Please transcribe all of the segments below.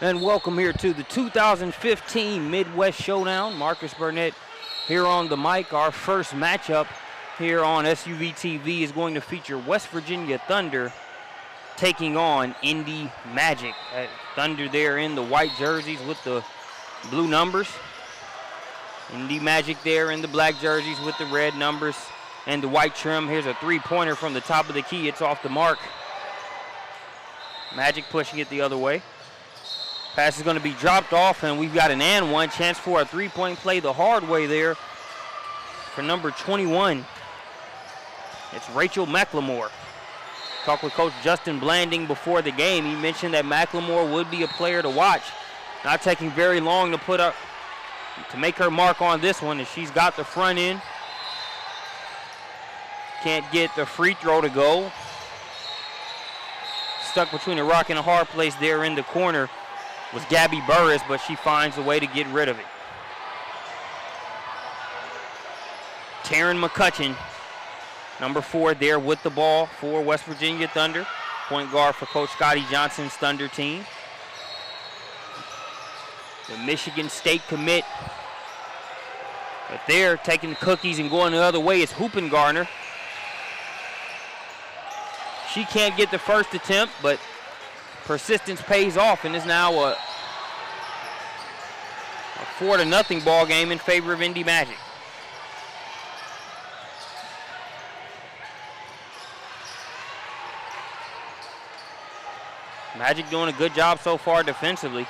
And welcome here to the 2015 Midwest Showdown. Marcus Burnett here on the mic. Our first matchup here on SUVtv is going to feature West Virginia Thunder taking on Indy Magic. Thunder there in the white jerseys with the blue numbers. Indy Magic there in the black jerseys with the red numbers and the white trim. Here's a three-pointer from the top of the key. It's off the mark. Magic pushing it the other way. Pass is going to be dropped off, and we've got an and one chance for a three-point play the hard way there for number 21. It's Rachel McLemore. Talked with Coach Justin Blanding before the game. He mentioned that McLemore would be a player to watch. Not taking very long to make her mark on this one, as she's got the front end. Can't get the free throw to go. Stuck between a rock and a hard place there in the corner was Gabby Burris, but she finds a way to get rid of it. Taryn McCutcheon, number 4 there with the ball for West Virginia Thunder. Point guard for Coach Scotty Johnson's Thunder team. The Michigan State commit. But they're taking cookies and going the other way is Hoopengarner. She can't get the first attempt, but persistence pays off, and is now a 4-0 ball game in favor of Indy Magic. Magic doing a good job so far defensively.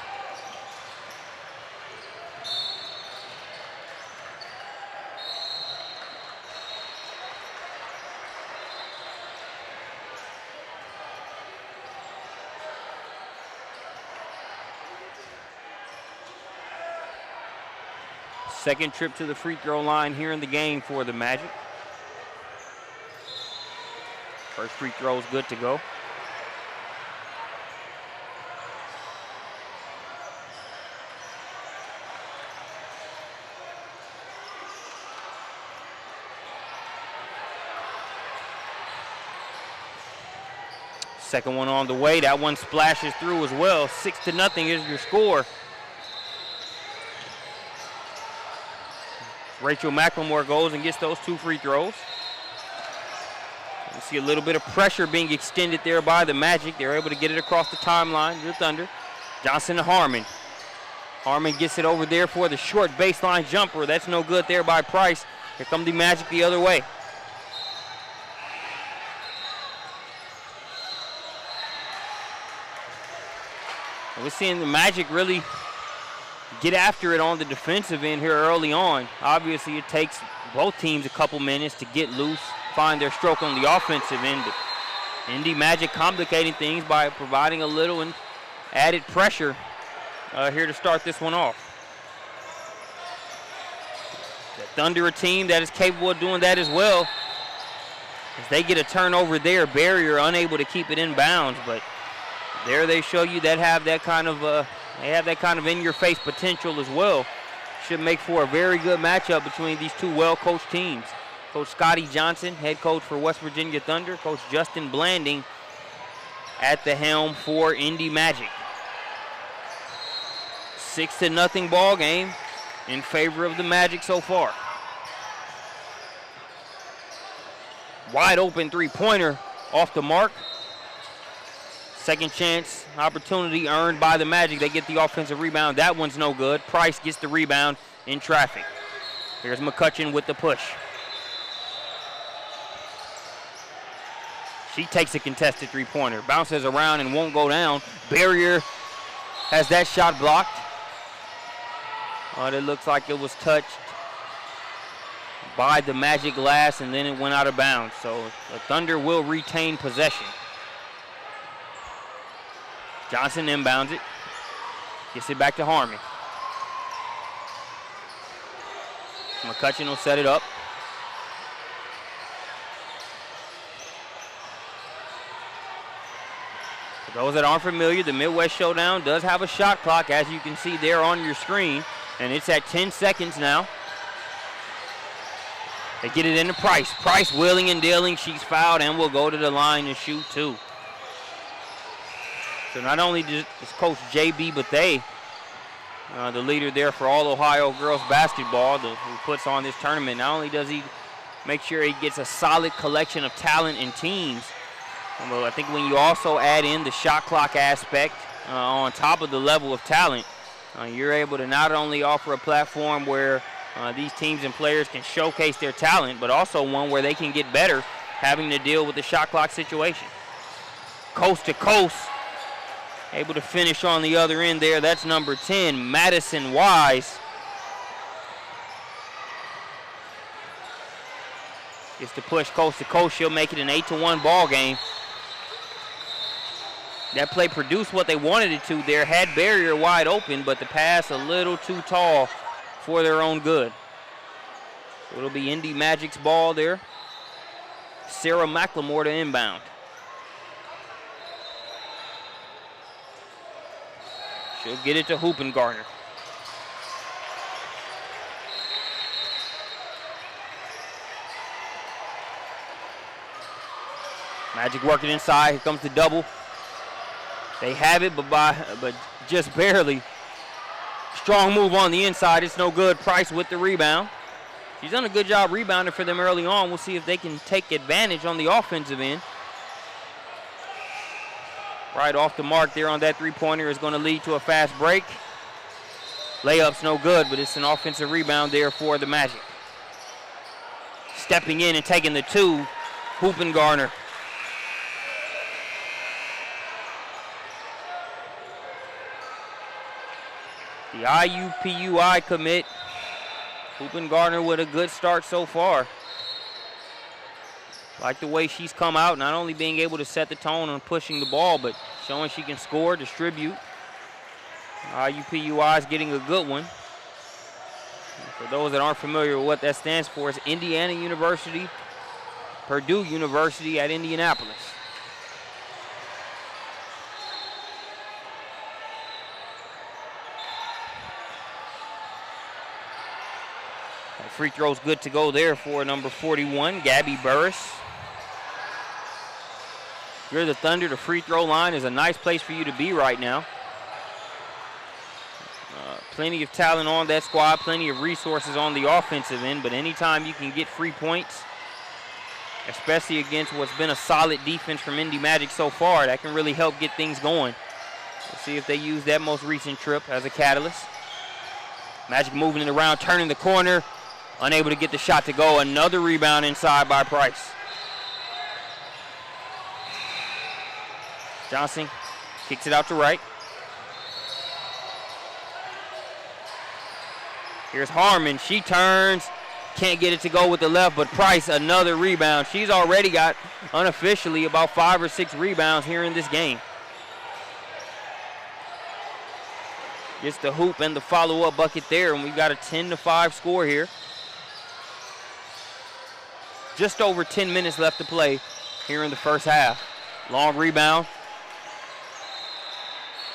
Second trip to the free throw line here in the game for the Magic. First free throw is good to go. Second one on the way. That one splashes through as well. 6-0 is your score. Rachel McLemore goes and gets those 2 free throws. You see a little bit of pressure being extended there by the Magic. They're able to get it across the timeline to the Thunder. Johnson to Harmon. Harmon gets it over there for the short baseline jumper. That's no good there by Price. Here come the Magic the other way. And we're seeing the Magic really get after it on the defensive end here early on. Obviously, it takes both teams a couple minutes to get loose, find their stroke on the offensive end. But Indy Magic complicating things by providing a little and added pressure here to start this one off. The Thunder, a team that is capable of doing that as well. As they get a turnover there, barrier unable to keep it in bounds, but there they show you that have that kind of in-your-face potential as well. Should make for a very good matchup between these two well-coached teams. Coach Scotty Johnson, head coach for West Virginia Thunder. Coach Justin Blanding at the helm for Indy Magic. 6-0 ball game in favor of the Magic so far. Wide open three-pointer off the mark. Second chance opportunity earned by the Magic. They get the offensive rebound. That one's no good. Price gets the rebound in traffic. Here's McCutcheon with the push. She takes a contested three-pointer. Bounces around and won't go down. Barrier has that shot blocked. But it looks like it was touched by the Magic glass, and then it went out of bounds. So the Thunder will retain possession. Johnson inbounds it. Gets it back to Harmon. McCutcheon will set it up. For those that aren't familiar, the Midwest Showdown does have a shot clock, as you can see there on your screen, and it's at 10 seconds now. They get it into Price. Price wheeling and dealing. She's fouled and will go to the line to shoot two. So not only does Coach J.B. Bethea, the leader there for all Ohio girls basketball, who puts on this tournament, not only does he make sure he gets a solid collection of talent and teams, but I think when you also add in the shot clock aspect on top of the level of talent, you're able to not only offer a platform where these teams and players can showcase their talent, but also one where they can get better having to deal with the shot clock situation. Coast to coast, able to finish on the other end there. That's number 10, Madison Wise. Gets to push coast to coast. She'll make it an 8-1 ball game. That play produced what they wanted it to there. Had Barrier wide open, but the pass a little too tall for their own good. So it'll be Indy Magic's ball there. Sarah McLemore to inbound. She'll get it to Hoopengarner. Magic working inside. Here comes the double. They have it, but just barely. Strong move on the inside. It's no good. Price with the rebound. She's done a good job rebounding for them early on. We'll see if they can take advantage on the offensive end. Right off the mark there on that three-pointer is going to lead to a fast break. Layup's no good, but it's an offensive rebound there for the Magic. Stepping in and taking the two, Hoopengarner. The IUPUI commit, Hoopengarner with a good start so far. Like the way she's come out, not only being able to set the tone on pushing the ball, but showing she can score, distribute. IUPUI is getting a good one. For those that aren't familiar with what that stands for, it's Indiana University, Purdue University at Indianapolis. Free throw's good to go there for number 41, Gabby Burris. You're the Thunder. The free throw line is a nice place for you to be right now. Plenty of talent on that squad, plenty of resources on the offensive end, but anytime you can get free points, especially against what's been a solid defense from Indy Magic so far, that can really help get things going. We'll see if they use that most recent trip as a catalyst. Magic moving it around, turning the corner. Unable to get the shot to go. Another rebound inside by Price. Johnson kicks it out to right. Here's Harmon. She turns. Can't get it to go with the left, but Price, another rebound. She's already got, unofficially, about 5 or 6 rebounds here in this game. Gets the hoop and the follow-up bucket there, and we've got a 10-5 score here. Just over 10 minutes left to play here in the first half. Long rebound.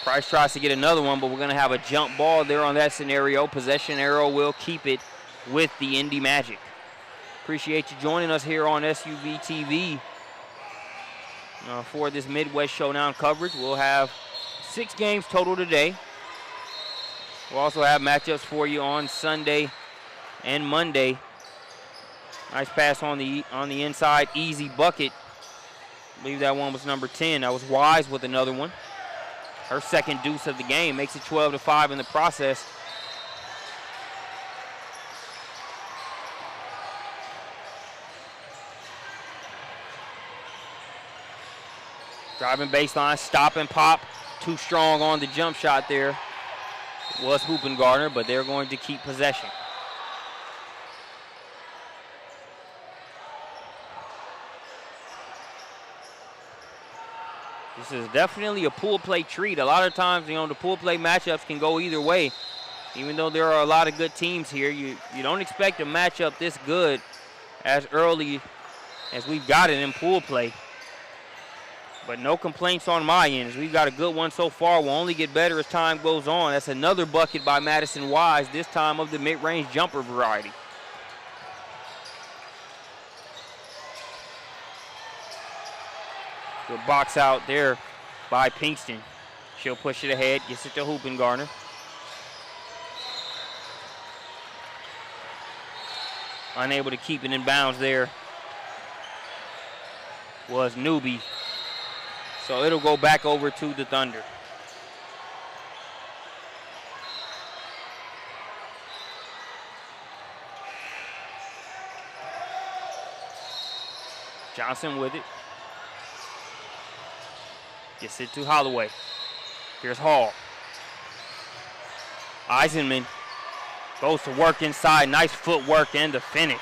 Price tries to get another one, but we're going to have a jump ball there on that scenario. Possession arrow will keep it with the Indy Magic. Appreciate you joining us here on SUVtv for this Midwest Showdown coverage. We'll have 6 games total today. We'll also have matchups for you on Sunday and Monday. Nice pass on the inside, easy bucket. I believe that one was number 10. That was Wise with another one. Her second deuce of the game makes it 12-5 in the process. Driving baseline, stop and pop. Too strong on the jump shot there was Hoopengardner, but they're going to keep possession. This is definitely a pool play treat. A lot of times, you know, the pool play matchups can go either way. Even though there are a lot of good teams here, you don't expect a matchup this good as early as we've got it in pool play. But no complaints on my end, as we've got a good one so far. We'll only get better as time goes on. That's another bucket by Madison Wise, this time of the mid-range jumper variety. Good box out there by Pinkston. She'll push it ahead, gets it to Hoopengardner. Unable to keep it in bounds there was Newby. So it'll go back over to the Thunder. Johnson with it. Gets it to Holloway. Here's Hall. Eisenman goes to work inside. Nice footwork and the finish.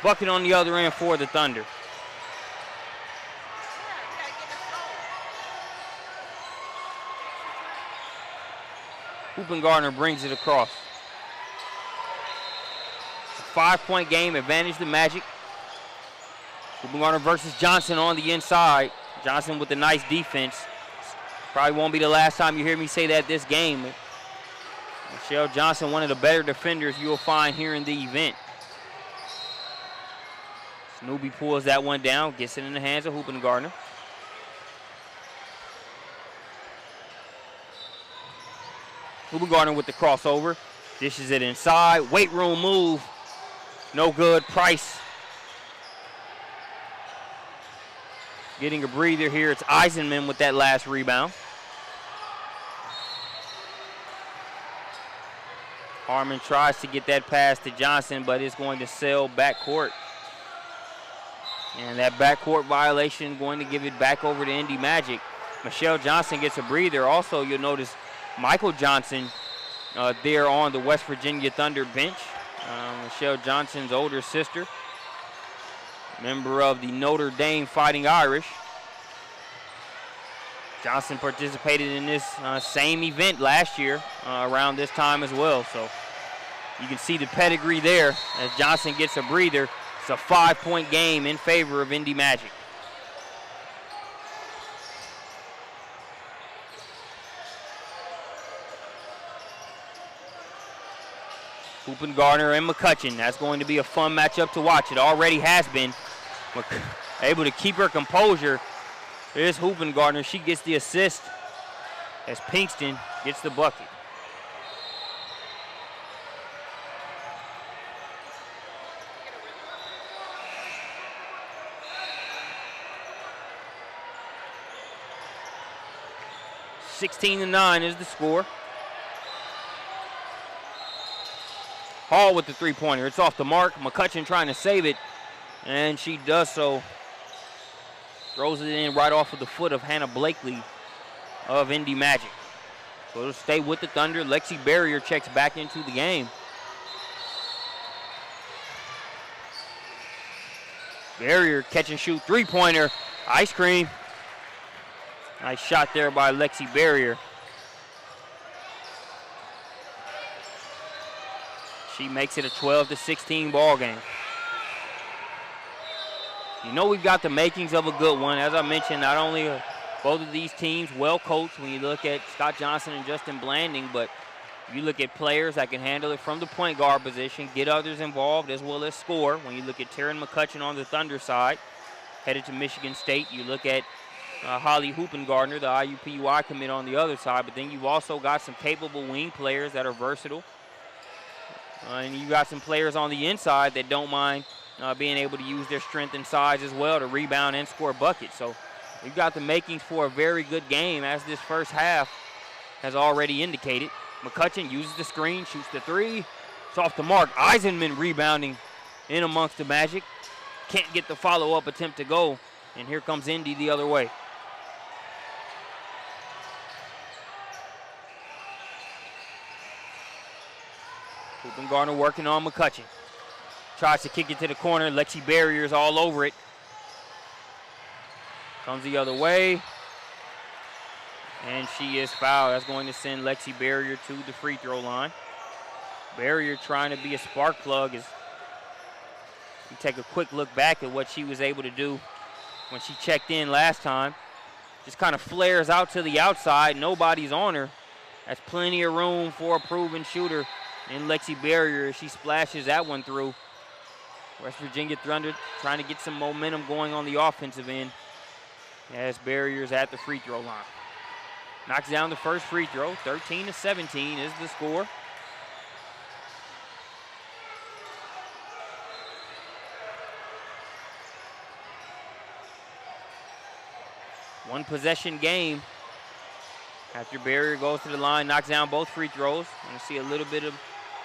Bucket on the other end for the Thunder. Hoopengardner brings it across. It's a 5-point game, advantage the Magic. Hoopengardner versus Johnson on the inside. Johnson with a nice defense. Probably won't be the last time you hear me say that this game. Michelle Johnson, one of the better defenders you'll find here in the event. Newby pulls that one down, gets it in the hands of Hoopengardner. Hoopengardner with the crossover, dishes it inside, weight room move, no good. Price getting a breather here. It's Eisenman with that last rebound. Harmon tries to get that pass to Johnson, but it's going to sail backcourt. And that backcourt violation going to give it back over to Indy Magic. Michelle Johnson gets a breather. Also, you'll notice Michael Johnson there on the West Virginia Thunder bench. Michelle Johnson's older sister, member of the Notre Dame Fighting Irish. Johnson participated in this same event last year around this time as well. So you can see the pedigree there as Johnson gets a breather. It's a 5-point game in favor of Indy Magic. Hoopengardner and McCutcheon. That's going to be a fun matchup to watch. It already has been. Able to keep her composure. Here's Hoopengardner. She gets the assist as Pinkston gets the bucket. (16-9) is the score. Hall with the three-pointer. It's off the mark. McCutcheon trying to save it, and she does so. Throws it in right off of the foot of Hannah Blakely of Indy Magic. So it'll stay with the Thunder. Lexi Barrier checks back into the game. Barrier catch and shoot three-pointer. Ice cream. Nice shot there by Lexi Barrier. She makes it a 12-16 ball game. You know we've got the makings of a good one. As I mentioned, not only are both of these teams well coached when you look at Scott Johnson and Justin Blanding, but you look at players that can handle it from the point guard position, get others involved as well as score. When you look at Taryn McCutcheon on the Thunder side, headed to Michigan State, you look at Holly Hoopengardner, the IUPUI commit on the other side, but then you've also got some capable wing players that are versatile. And you got some players on the inside that don't mind being able to use their strength and size as well to rebound and score buckets. So We've got the makings for a very good game, as this first half has already indicated. McCutcheon uses the screen, shoots the three. It's off the mark. Eisenman rebounding in amongst the Magic. Can't get the follow-up attempt to go. And here comes Indy the other way. Garner working on McCutcheon. Tries to kick it to the corner. Lexi Barrier's all over it. Comes the other way. And she is fouled. That's going to send Lexi Barrier to the free throw line. Barrier trying to be a spark plug. As you take a quick look back at what she was able to do when she checked in last time. Just kind of flares out to the outside. Nobody's on her. That's plenty of room for a proven shooter in Lexi Barrier. She splashes that one through. West Virginia Thunder trying to get some momentum going on the offensive end. As Barrier's at the free throw line. Knocks down the first free throw. 13-17 is the score. One possession game. After Barrier goes to the line, knocks down both free throws. And we see a little bit of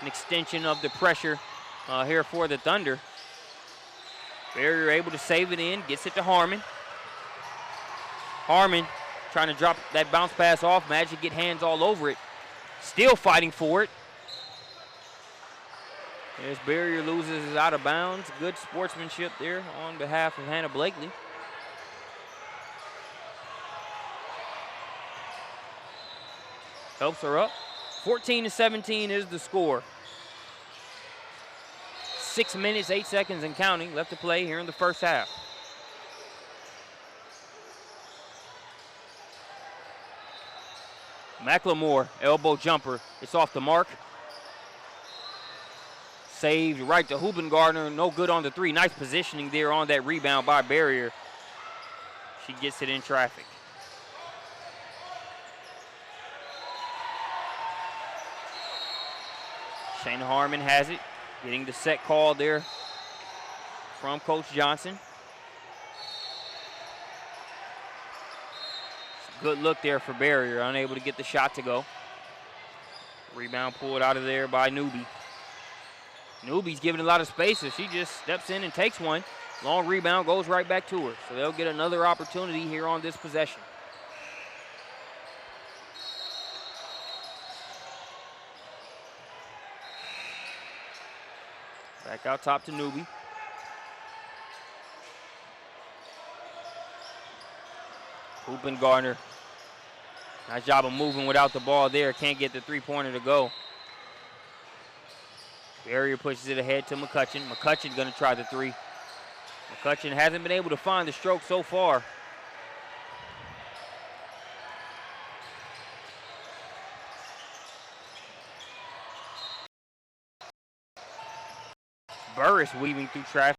an extension of the pressure here for the Thunder. Barrier able to save it in, gets it to Harmon. Harmon trying to drop that bounce pass off. Magic get hands all over it. Still fighting for it. As Barrier loses is out of bounds. Good sportsmanship there on behalf of Hannah Blakely. Helps her up. 14-17 is the score. 6 minutes, 8 seconds and counting left to play here in the first half. McLemore, elbow jumper. It's off the mark. Saved right to Hubengartner. No good on the three. Nice positioning there on that rebound by Barrier. She gets it in traffic. Shayna Harmon has it. Getting the set call there from Coach Johnson. Good look there for Barrier, unable to get the shot to go. Rebound pulled out of there by Newby. Newby's giving a lot of space, so she just steps in and takes one. Long rebound goes right back to her, so they'll get another opportunity here on this possession. Back out top to Newby. Hubengartner. Nice job of moving without the ball there. Can't get the three-pointer to go. Barrier pushes it ahead to McCutcheon. McCutcheon going to try the three. McCutcheon hasn't been able to find the stroke so far. Burris weaving through traffic.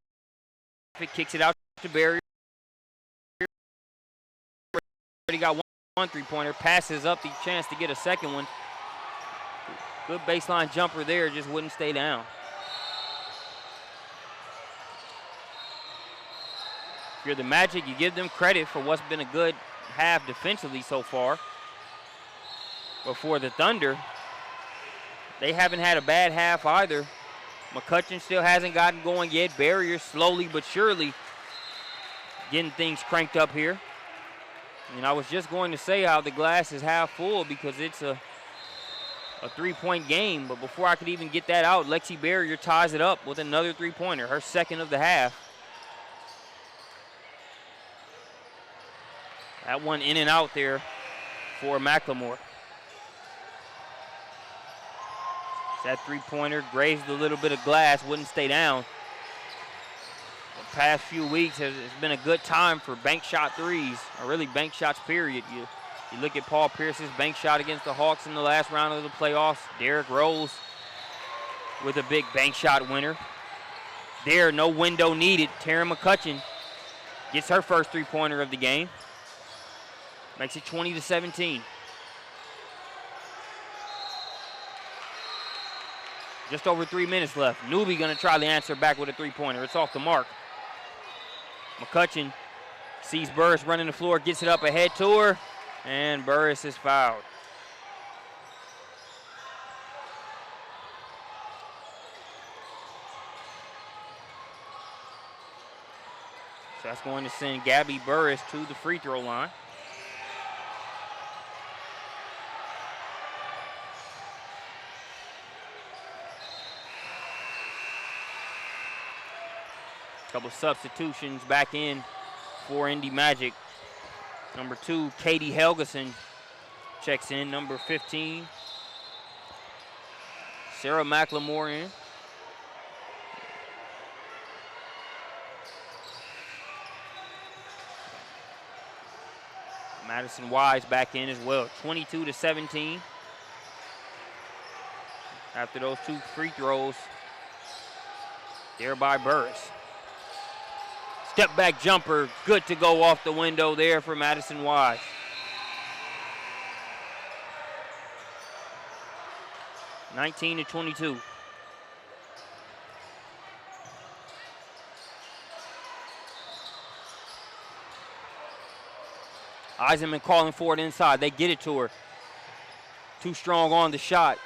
Kicks it out to Barrier. Already got one three-pointer. Passes up the chance to get a second one. Good baseline jumper there. Just wouldn't stay down. If you're the Magic, you give them credit for what's been a good half defensively so far. But for the Thunder, they haven't had a bad half either. McCutcheon still hasn't gotten going yet. Barrier slowly but surely getting things cranked up here. And I was just going to say how the glass is half full because it's a three-point game. But before I could even get that out, Lexi Barrier ties it up with another three-pointer, her second of the half. That one in and out there for McLemore. That three-pointer grazed a little bit of glass, wouldn't stay down. The past few weeks has been a good time for bank shot threes, or really bank shots, period. You look at Paul Pierce's bank shot against the Hawks in the last round of the playoffs. Derrick Rose with a big bank shot winner. There, no window needed. Taryn McCutcheon gets her first three-pointer of the game. Makes it 20-17. Just over 3 minutes left. Newby going to try to answer back with a three-pointer. It's off the mark. McCutcheon Sees Burris running the floor, gets it up ahead to her, and Burris is fouled. So that's going to send Gabby Burris to the free throw line. Couple substitutions back in for Indy Magic. Number 2, Katie Helgeson checks in. Number 15, Sarah McLemore in. Madison Wise back in as well. 22-17. After those 2 free throws there by Burris. Step back jumper, good to go off the window there for Madison Wise. (19-22). Eisenman calling for it inside. They get it to her. Too strong on the shot.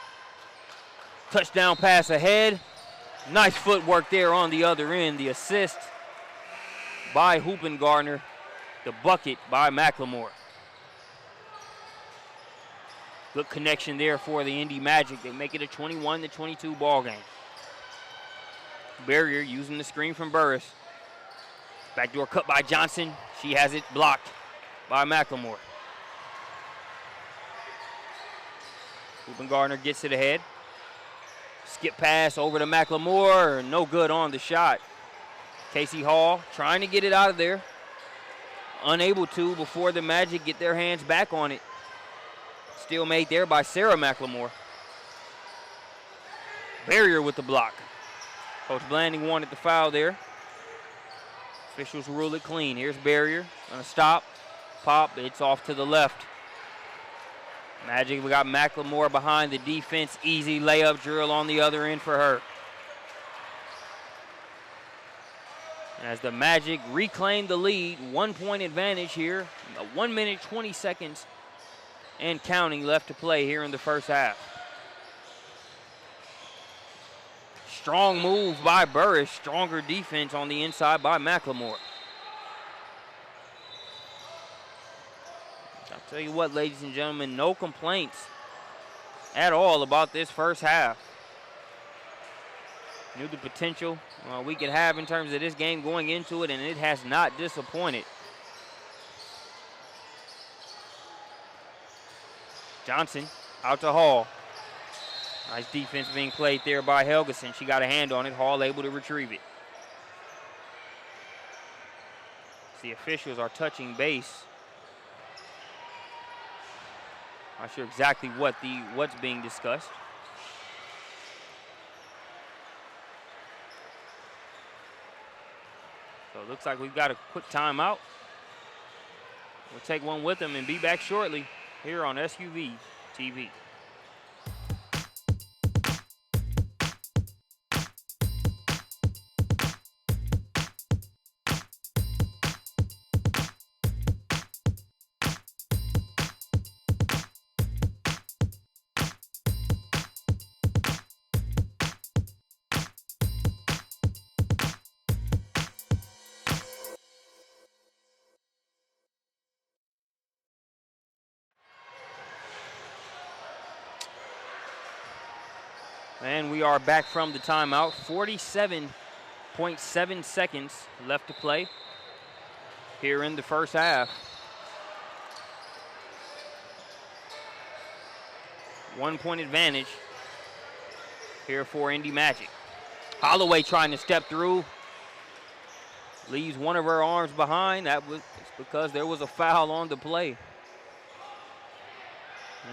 Touchdown pass ahead. Nice footwork there on the other end. The assist by Hoopengardner. The bucket by McLemore. Good connection there for the Indy Magic. They make it a 21-22 ball game. Barrier using the screen from Burris. Backdoor cut by Johnson. She has it blocked by McLemore. Hoopengardner gets it ahead. Skip pass over to McLemore. No good on the shot. Casey Hall trying to get it out of there. Unable to before the Magic get their hands back on it. Still made there by Sarah McLemore. Barrier with the block. Coach Blanding wanted the foul there. Officials rule it clean. Here's Barrier. Gonna stop. Pop. It's off to the left. Magic, we got McLemore behind the defense. Easy layup drill on the other end for her. And as the Magic reclaim the lead, 1 point advantage here. 1 minute, 20 seconds and counting left to play here in the first half. Strong move by Burris. Stronger defense on the inside by McLemore. I'll tell you what, ladies and gentlemen, no complaints at all about this first half. Knew the potential we could have in terms of this game going into it, and it has not disappointed. Johnson out to Hall. Nice defense being played there by Helgeson. She got a hand on it. Hall able to retrieve it. The officials are touching base. Not sure exactly what's being discussed. So it looks like we've got a quick timeout. We'll take one with them and be back shortly here on SUVtv. And we are back from the timeout. 47.7 seconds left to play here in the first half. 1 point advantage here for Indy Magic. Holloway trying to step through. Leaves one of her arms behind. That was because there was a foul on the play.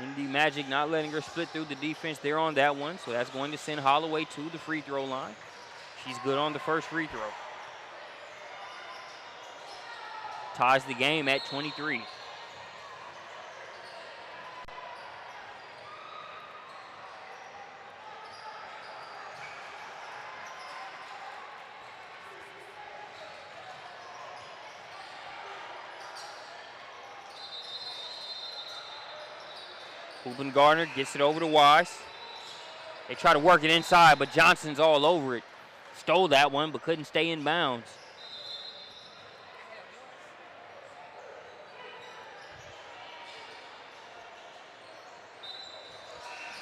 Indy Magic not letting her split through the defense there on that one. So that's going to send Holloway to the free throw line. She's good on the first free throw. Ties the game at 23. Hoopin Gardner gets it over to Wise. They try to work it inside, but Johnson's all over it. Stole that one, but couldn't stay in bounds.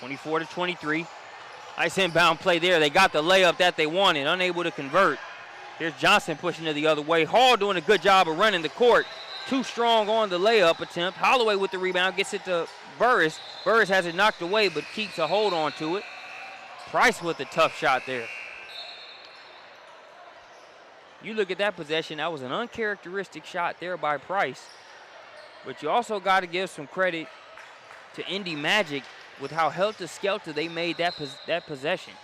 (24-23). Nice inbound play there. They got the layup that they wanted, unable to convert. Here's Johnson pushing it the other way. Hall doing a good job of running the court. Too strong on the layup attempt. Holloway with the rebound, gets it to Burris. Burris has it knocked away, but keeps a hold on to it. Price with a tough shot there. You look at that possession, that was an uncharacteristic shot there by Price. But you also got to give some credit to Indy Magic with how helter-skelter they made that possession.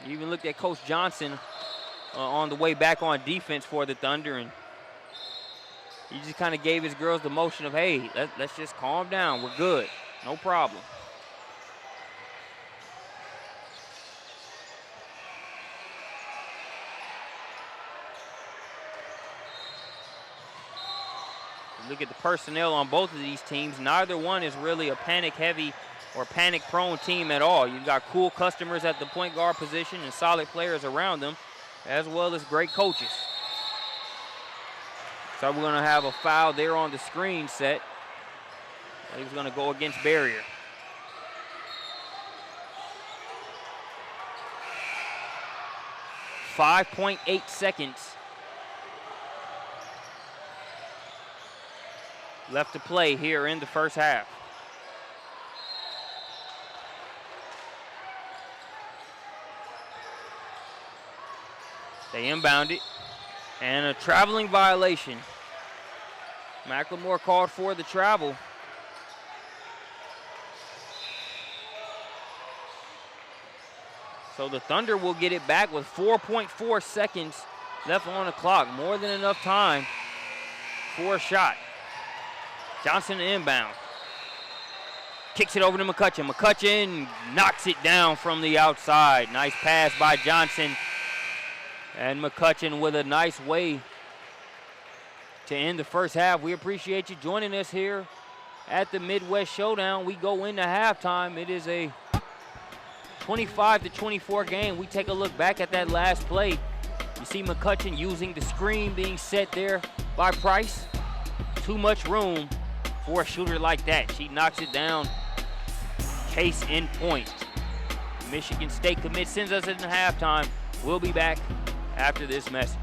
You even looked at Coach Johnson on the way back on defense for the Thunder, and he just kind of gave his girls the motion of, hey, let's just calm down. We're good. No problem. Look at the personnel on both of these teams. Neither one is really a panic-heavy or panic-prone team at all. You've got cool customers at the point guard position and solid players around them, as well as great coaches. So we're going to have a foul there on the screen set. He's going to go against Barrier. .8 seconds left to play here in the first half. They inbound it, and a traveling violation. McLemore called for the travel. So the Thunder will get it back with 4.4 seconds left on the clock. More than enough time for a shot. Johnson inbound. Kicks it over to McCutcheon. McCutcheon knocks it down from the outside. Nice pass by Johnson. And McCutcheon with a nice way to end the first half. We appreciate you joining us here at the Midwest Showdown. We go into halftime. It is a 25-24 game. We take a look back at that last play. You see McCutcheon using the screen being set there by Price. Too much room for a shooter like that. She knocks it down. Case in point. Michigan State commit sends us into halftime. We'll be back after this message.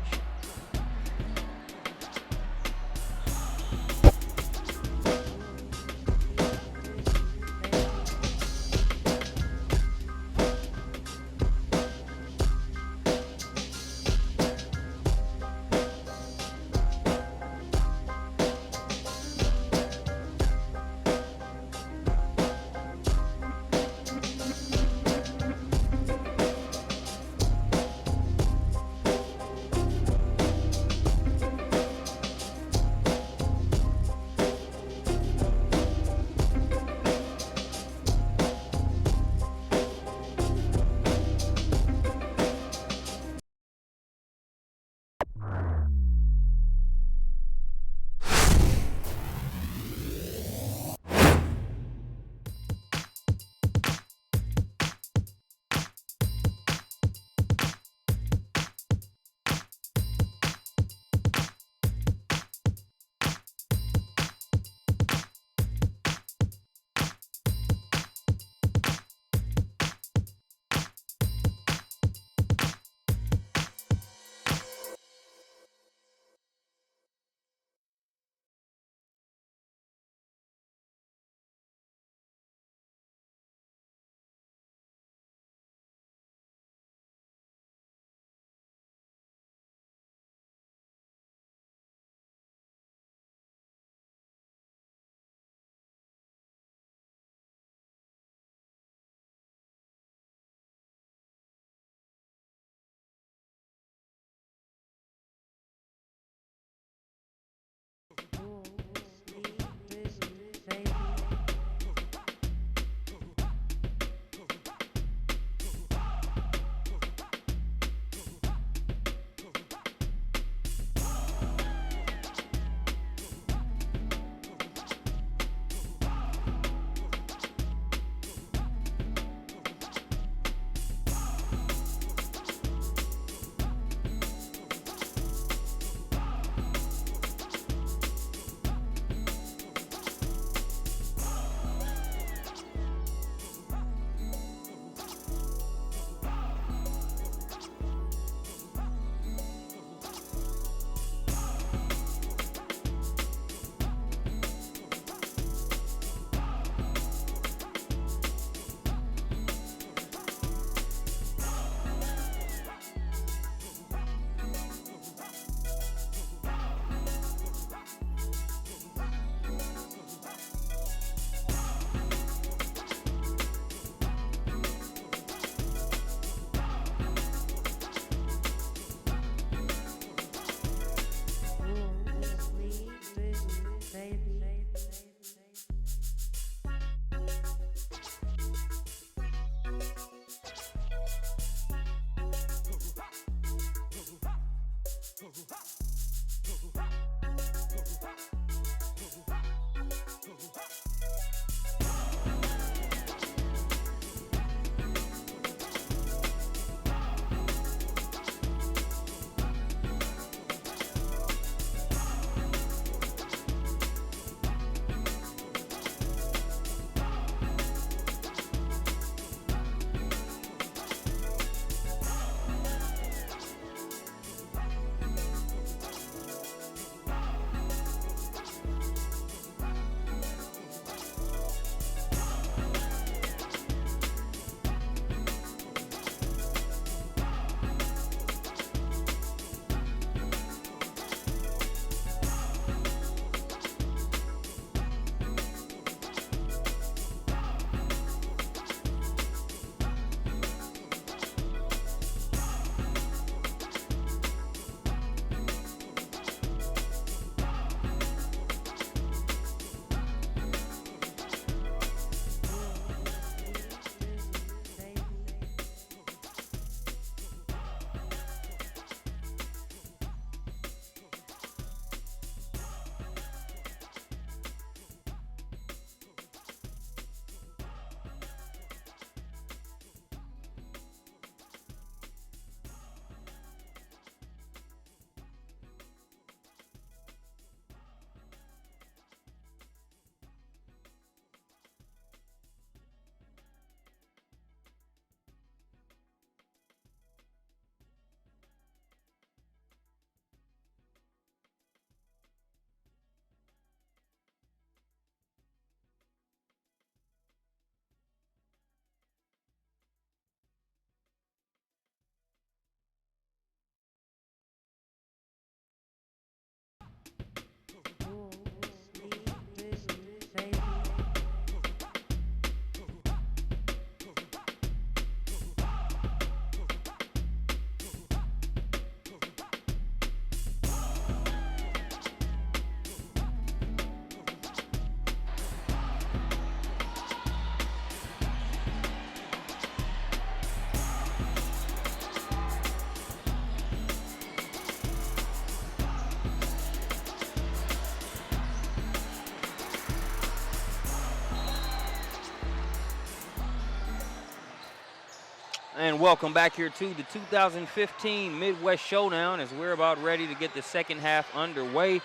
And welcome back here to the 2015 Midwest Showdown as we're about ready to get the second half underway.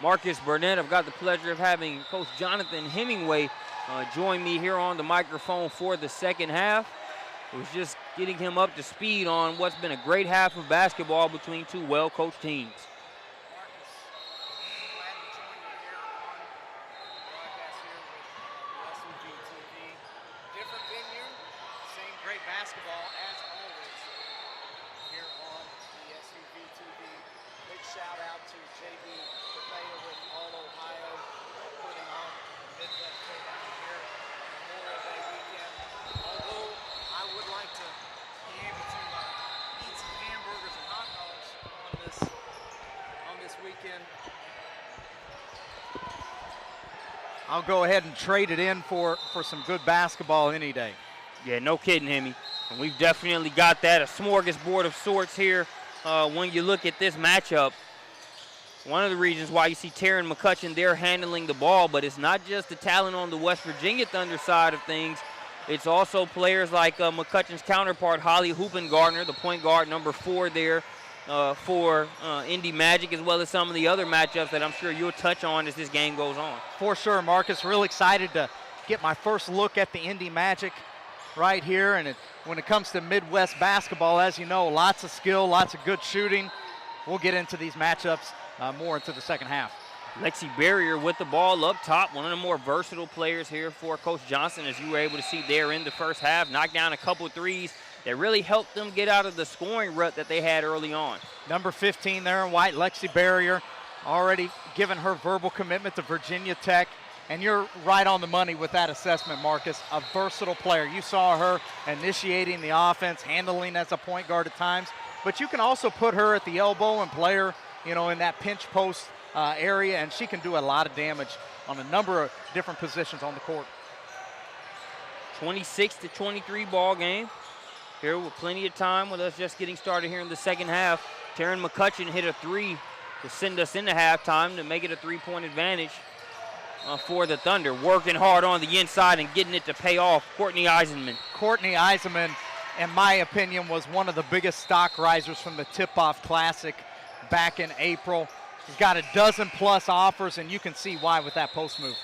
Marcus Burnett, I've got the pleasure of having Coach Jonathan Hemingway join me here on the microphone for the second half. It was just getting him up to speed on what's been a great half of basketball between two well-coached teams. Basketball as always here on the SUVtv. Big shout out to JB Mathea with All Ohio putting on Midwest Showdown here Memorial Day weekend. Although I would like to be able to eat some hamburgers and hot dogs on this weekend, I'll go ahead and trade it in for some good basketball any day. Yeah, no kidding, Hemi. And we've definitely got that, a smorgasbord of sorts here. When you look at this matchup, one of the reasons why you see Taryn McCutcheon there handling the ball, but it's not just the talent on the West Virginia Thunder side of things. It's also players like McCutcheon's counterpart, Holly Hoopengardner, the point guard number 4 there for Indy Magic, as well as some of the other matchups that I'm sure you'll touch on as this game goes on. For sure, Marcus. Real excited to get my first look at the Indy Magic right here. And when it comes to Midwest basketball, as you know, lots of skill, lots of good shooting. We'll get into these matchups more into the second half. Lexi Barrier with the ball up top, one of the more versatile players here for Coach Johnson, as you were able to see there in the first half. Knocked down a couple threes that really helped them get out of the scoring rut that they had early on. Number 15 there in white, Lexi Barrier, already given her verbal commitment to Virginia Tech. And you're right on the money with that assessment, Marcus. A versatile player. You saw her initiating the offense, handling as a point guard at times. But you can also put her at the elbow and play her, you know, in that pinch post area, and she can do a lot of damage on a number of different positions on the court. 26-23 ball game. Here with plenty of time with us just getting started here in the second half. Taryn McCutcheon hit a three to send us into halftime to make it a 3-point advantage for the Thunder. Working hard on the inside and getting it to pay off. Courtney Eisenman. Courtney Eisenman, in my opinion, was one of the biggest stock risers from the Tip-Off Classic back in April. He's got a dozen-plus offers, and you can see why with that post move.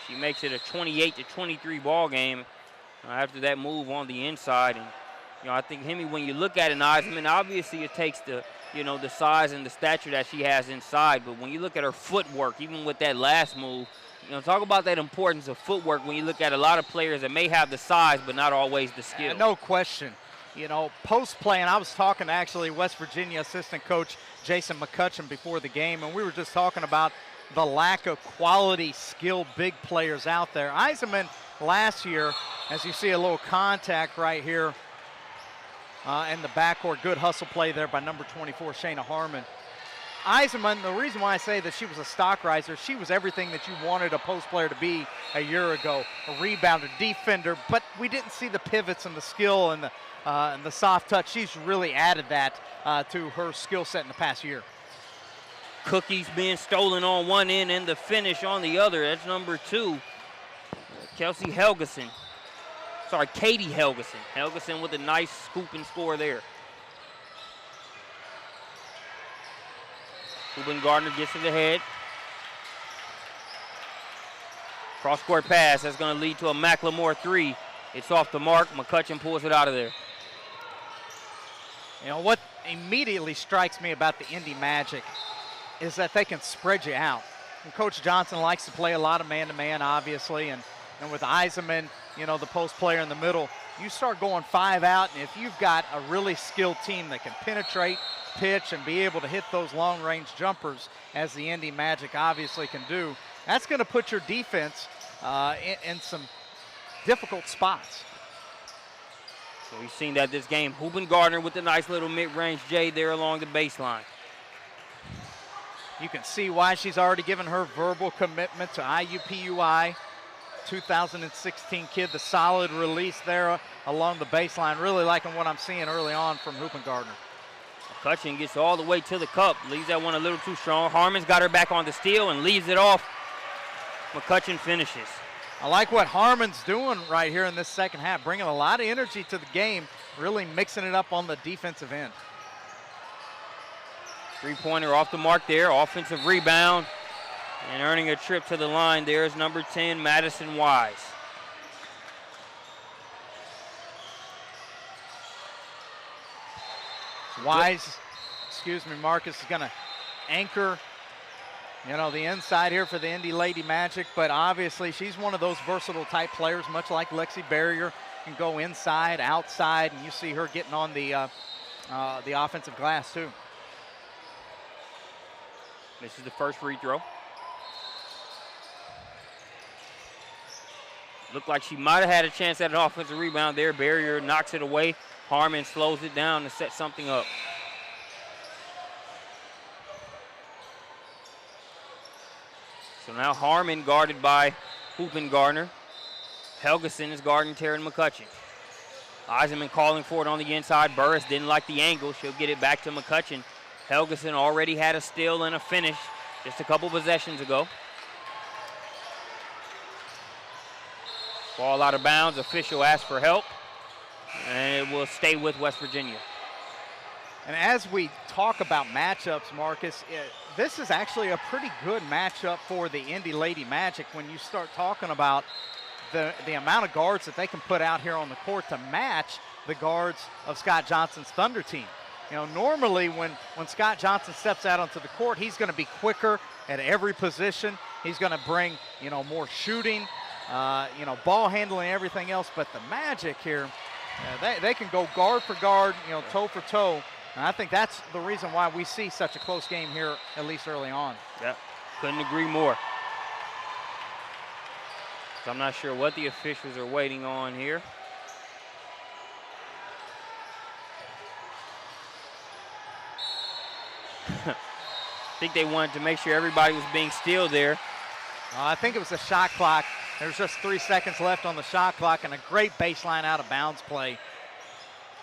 She makes it a 28-23 ball game after that move on the inside. And I think Hemi, when you look at an Eisenman, obviously it takes the the size and the stature that she has inside. But when you look at her footwork, even with that last move, talk about that importance of footwork when you look at a lot of players that may have the size but not always the skill. No question. Post play, and I was talking to actually West Virginia assistant coach Jason McCutcheon before the game, and we were just talking about the lack of quality, skilled big players out there. Eisenman last year, as you see a little contact right here in the backcourt, good hustle play there by number 24, Shayna Harmon. Eisenman, the reason why I say that she was a stock riser, she was everything that you wanted a post player to be a year ago. A rebounder, defender, but we didn't see the pivots and the skill and the soft touch. She's really added that to her skill set in the past year. Cookies being stolen on one end and the finish on the other. That's number 2, Katie Helgeson. Helgeson with a nice scoop and score there. Ruben Gardner gets to the head. Cross-court pass. That's going to lead to a McLemore 3. It's off the mark. McCutcheon pulls it out of there. What immediately strikes me about the Indy Magic is that they can spread you out. And Coach Johnson likes to play a lot of man-to-man, obviously, and with Eisenman, the post player in the middle, you start going 5 out, and if you've got a really skilled team that can penetrate, pitch, and be able to hit those long-range jumpers, as the Indy Magic obviously can do, that's going to put your defense in some difficult spots. So we've seen that this game. Ruben Gardner with the nice little mid-range J there along the baseline. You can see why she's already given her verbal commitment to IUPUI. 2016 kid, the solid release there along the baseline. Really liking what I'm seeing early on from Ruben Gardner. McCutcheon gets all the way to the cup, leaves that one a little too strong. Harmon's got her back on the steal and leaves it off. McCutcheon finishes. I like what Harmon's doing right here in this second half, bringing a lot of energy to the game, really mixing it up on the defensive end. Three-pointer off the mark there, offensive rebound, and earning a trip to the line there is number 10, Madison Wise. Marcus is going to anchor, the inside here for the Indy Lady Magic, but obviously she's one of those versatile type players, much like Lexi Barrier, can go inside, outside, and you see her getting on the offensive glass too. This is the first free throw. Looked like she might have had a chance at an offensive rebound there. Barrier knocks it away. Harmon slows it down to set something up. So now Harmon guarded by Ruben Gardner. Helgeson is guarding Taryn McCutcheon. Eisenman calling for it on the inside. Burris didn't like the angle. She'll get it back to McCutcheon. Helgeson already had a steal and a finish just a couple possessions ago. Ball out of bounds. Official asked for help, and it will stay with West Virginia. And as we talk about matchups, Marcus, this is actually a pretty good matchup for the Indy Lady Magic when you start talking about the amount of guards that they can put out here on the court to match the guards of Scott Johnson's Thunder team. Normally when Scott Johnson steps out onto the court, he's going to be quicker at every position. He's going to bring, more shooting, ball handling, everything else. But the Magic here, they can go guard for guard, toe for toe. And I think that's the reason why we see such a close game here, at least early on. Yep, couldn't agree more. So I'm not sure what the officials are waiting on here. I think they wanted to make sure everybody was being still there. I think it was a shot clock. There's just 3 seconds left on the shot clock, and a great baseline out of bounds play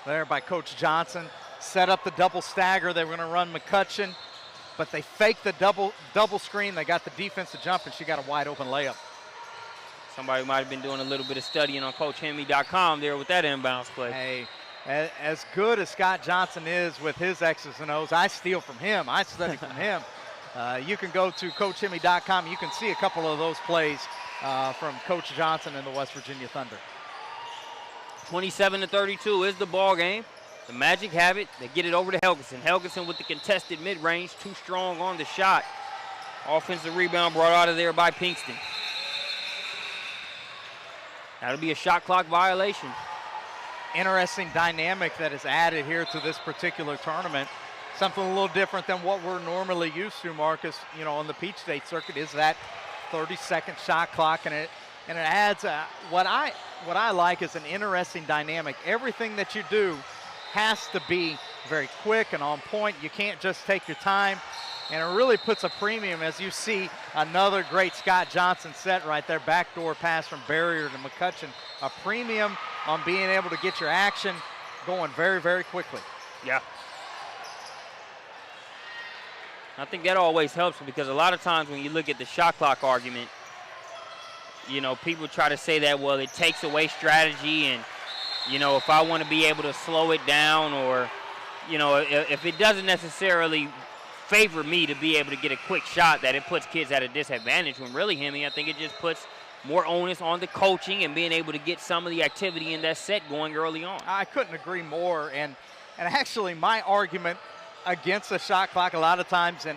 there by Coach Johnson. set up the double stagger. They were going to run McCutcheon, but they faked the double screen. They got the defense to jump, and she got a wide open layup. Somebody might have been doing a little bit of studying on CoachHenry.com there with that inbounds play. Hey, as good as Scott Johnson is with his X's and O's, I steal from him. I study from him. You can go to CoachHenry.com. You can see a couple of those plays from Coach Johnson and the West Virginia Thunder. 27-32 is the ball game. The Magic have it. They get it over to Helgeson. Helgeson with the contested mid-range, too strong on the shot. Offensive rebound brought out of there by Pinkston. That'll be a shot clock violation. Interesting dynamic that is added here to this particular tournament. Something a little different than what we're normally used to, Marcus, you know, on the Peach State circuit is that 30-second shot clock, and it adds what I like is an interesting dynamic. Everything that you do has to be very quick and on point. You can't just take your time, and it really puts a premium as you see another great Scott Johnson set right there, backdoor pass from Barrier to McCutcheon. A premium on being able to get your action going very, very quickly. Yeah. I think that always helps because a lot of times when you look at the shot clock argument, you know, people try to say that, well, it takes away strategy and, you know, if I want to be able to slow it down or, you know, if it doesn't necessarily favor me to be able to get a quick shot, that it puts kids at a disadvantage when really, Hemi, I think it just puts more onus on the coaching and being able to get some of the activity in that set going early on. I couldn't agree more, and actually my argument against the shot clock a lot of times in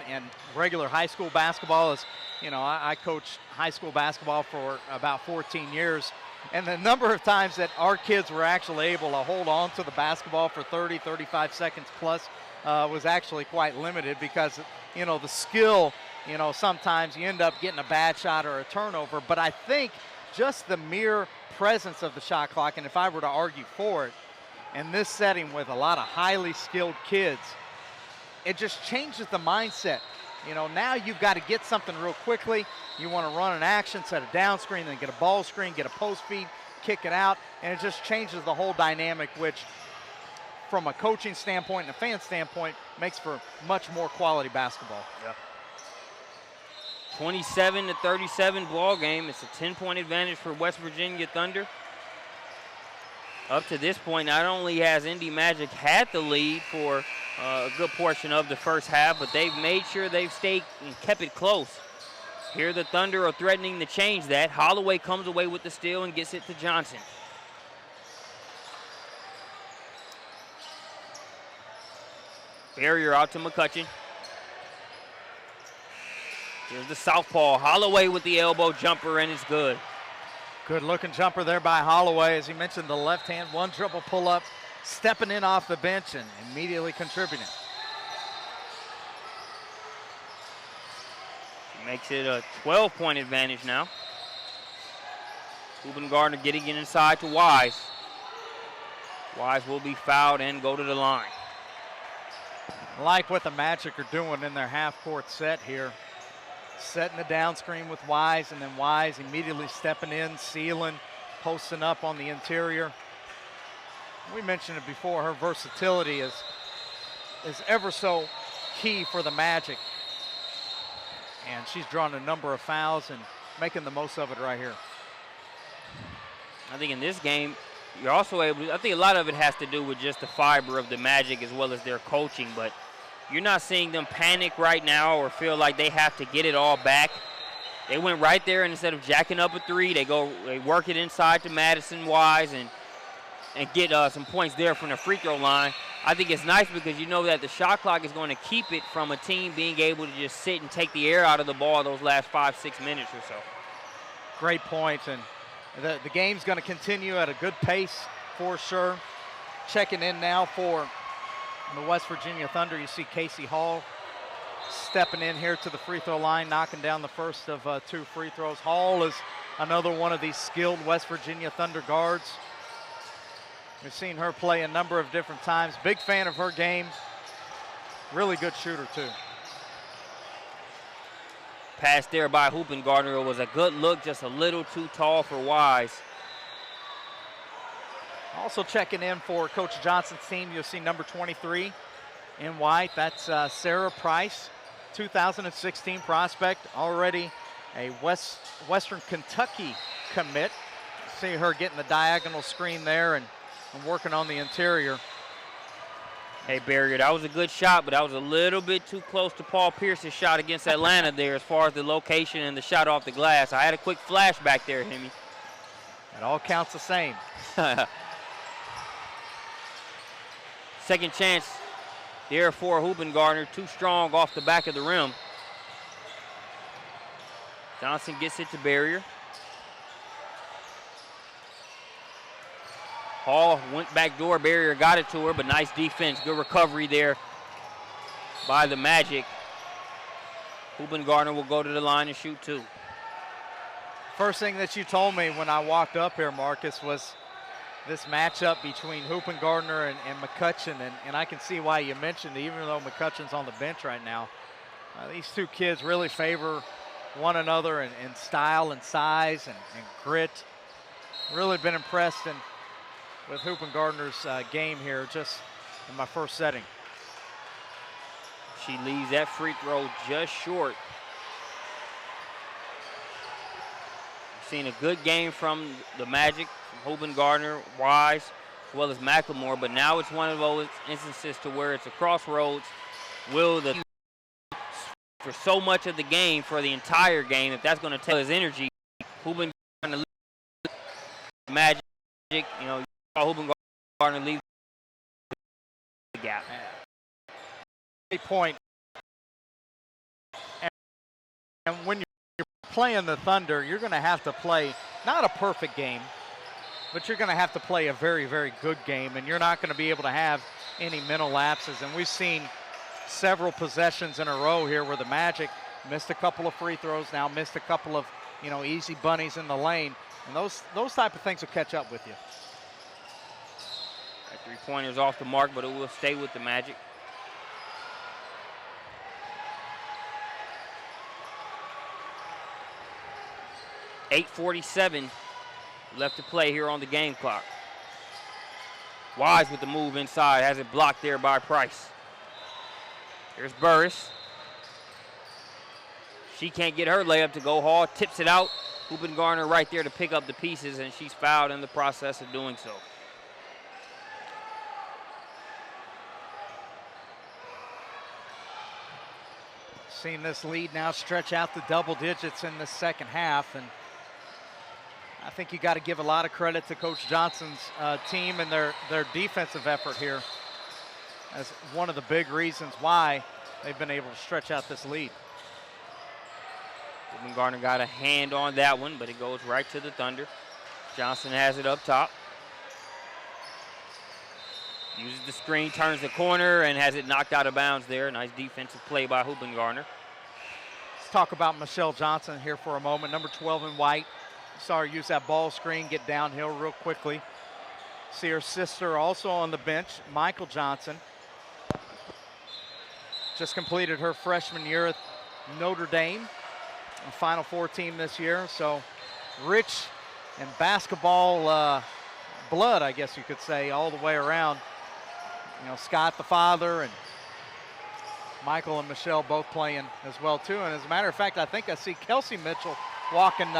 regular high school basketball is, you know, I coached high school basketball for about 14 years, and the number of times that our kids were actually able to hold on to the basketball for 30, 35 seconds plus was actually quite limited because, you know, the skill, you know, sometimes you end up getting a bad shot or a turnover, but I think just the mere presence of the shot clock, and if I were to argue for it, in this setting with a lot of highly skilled kids, it just changes the mindset. You know, now you've got to get something real quickly. You want to run an action, set a down screen, then get a ball screen, get a post feed, kick it out, and it just changes the whole dynamic, which from a coaching standpoint and a fan standpoint makes for much more quality basketball. Yeah. 27-37 ball game. It's a 10-point advantage for West Virginia Thunder. Up to this point, not only has Indy Magic had the lead for a good portion of the first half, but they've made sure they've stayed and kept it close. Here the Thunder are threatening to change that. Holloway comes away with the steal and gets it to Johnson. Barrier out to McCutcheon. Here's the southpaw. Holloway with the elbow jumper, and it's good. Good looking jumper there by Holloway. As he mentioned, the left hand, one dribble pull up, stepping in off the bench and immediately contributing. Makes it a 12-point advantage now. Ruben Gardner getting it inside to Wise. Wise will be fouled and go to the line. I like what the Magic are doing in their half-court set here. Setting the down screen with Wise, and then Wise immediately stepping in, sealing, posting up on the interior. We mentioned it before, her versatility is ever so key for the Magic. And she's drawn a number of fouls and making the most of it right here. I think in this game, you're also able to, I think a lot of it has to do with just the fiber of the Magic as well as their coaching, but you're not seeing them panic right now or feel like they have to get it all back. They went right there, and instead of jacking up a three, they work it inside to Madison Wise and get some points there from the free throw line. I think it's nice because you know that the shot clock is going to keep it from a team being able to just sit and take the air out of the ball those last 5-6 minutes or so. Great point, and the game's going to continue at a good pace for sure. Checking in now for the West Virginia Thunder, you see Casey Hall stepping in here to the free throw line, knocking down the first of 2 free throws. Hall is another one of these skilled West Virginia Thunder guards. We've seen her play a number of different times. Big fan of her game. Really good shooter too. Pass there by Hoopin Gardner. It was a good look, just a little too tall for Wise. Also checking in for Coach Johnson's team, you'll see number 23 in white. That's Sarah Price, 2016 prospect, already a Western Kentucky commit. See her getting the diagonal screen there and working on the interior. Hey, Barrier, that was a good shot, but that was a little bit too close to Paul Pierce's shot against Atlanta there as far as the location and the shot off the glass. I had a quick flashback there, Hemi. It all counts the same. Second chance there for Hoopengartner, too strong off the back of the rim. Johnson gets it to Barrier. Hall went back door, Barrier got it to her, but nice defense, good recovery there by the Magic. Hoopengartner will go to the line and shoot two. First thing that you told me when I walked up here, Marcus, was this matchup between Hoopengartner and McCutcheon, and I can see why you mentioned it, even though McCutcheon's on the bench right now. These two kids really favor one another in style and size and grit. Really been impressed with Hoopengartner's game here just in my first setting. She leaves that free throw just short. Seen a good game from the Magic, from Hoopengartner, Wise, as well as McLemore, but now it's one of those instances to where it's a crossroads. Will the for so much of the game, for the entire game, if that's going to tell his energy, Hoopengartner Magic, you know, Hoopengartner leaves the gap. Point. And when you're playing the Thunder, you're going to have to play not a perfect game, but you're going to have to play a very, very good game, and you're not going to be able to have any mental lapses. And we've seen several possessions in a row here where the Magic missed a couple of free throws, now missed a couple of, you know, easy bunnies in the lane, and those type of things will catch up with you. That three-pointer's off the mark, but it will stay with the Magic. .847 left to play here on the game clock. Wise with the move inside, has it blocked there by Price. Here's Burris. She can't get her layup to go. Hall tips it out. Hoopengartner right there to pick up the pieces, and she's fouled in the process of doing so. Seeing this lead now stretch out to double digits in the second half, and I think you got to give a lot of credit to Coach Johnson's team and their defensive effort here as one of the big reasons why they've been able to stretch out this lead. Hoopengartner got a hand on that one, but it goes right to the Thunder. Johnson has it up top. Uses the screen, turns the corner, and has it knocked out of bounds there. Nice defensive play by Hoopengartner. Let's talk about Michelle Johnson here for a moment. Number 12 in white. Saw her use that ball screen, get downhill real quickly. See her sister also on the bench, Michael Johnson. Just completed her freshman year at Notre Dame, a Final Four team this year. So rich in basketball blood, I guess you could say, all the way around. You know, Scott, the father, and Michael and Michelle both playing as well, too. And as a matter of fact, I think I see Kelsey Mitchell walking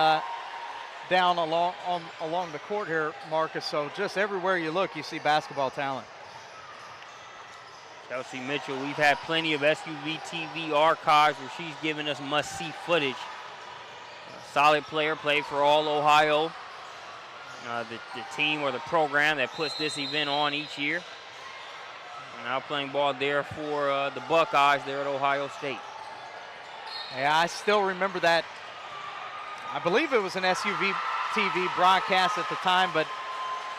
down along the court here, Marcus. So just everywhere you look, you see basketball talent. Kelsey Mitchell, we've had plenty of SUVtv archives where she's given us must-see footage. A solid player, played for All Ohio, the team or the program that puts this event on each year. And now playing ball there for the Buckeyes there at Ohio State. Yeah, I still remember that. I believe it was an SUVtv broadcast at the time, but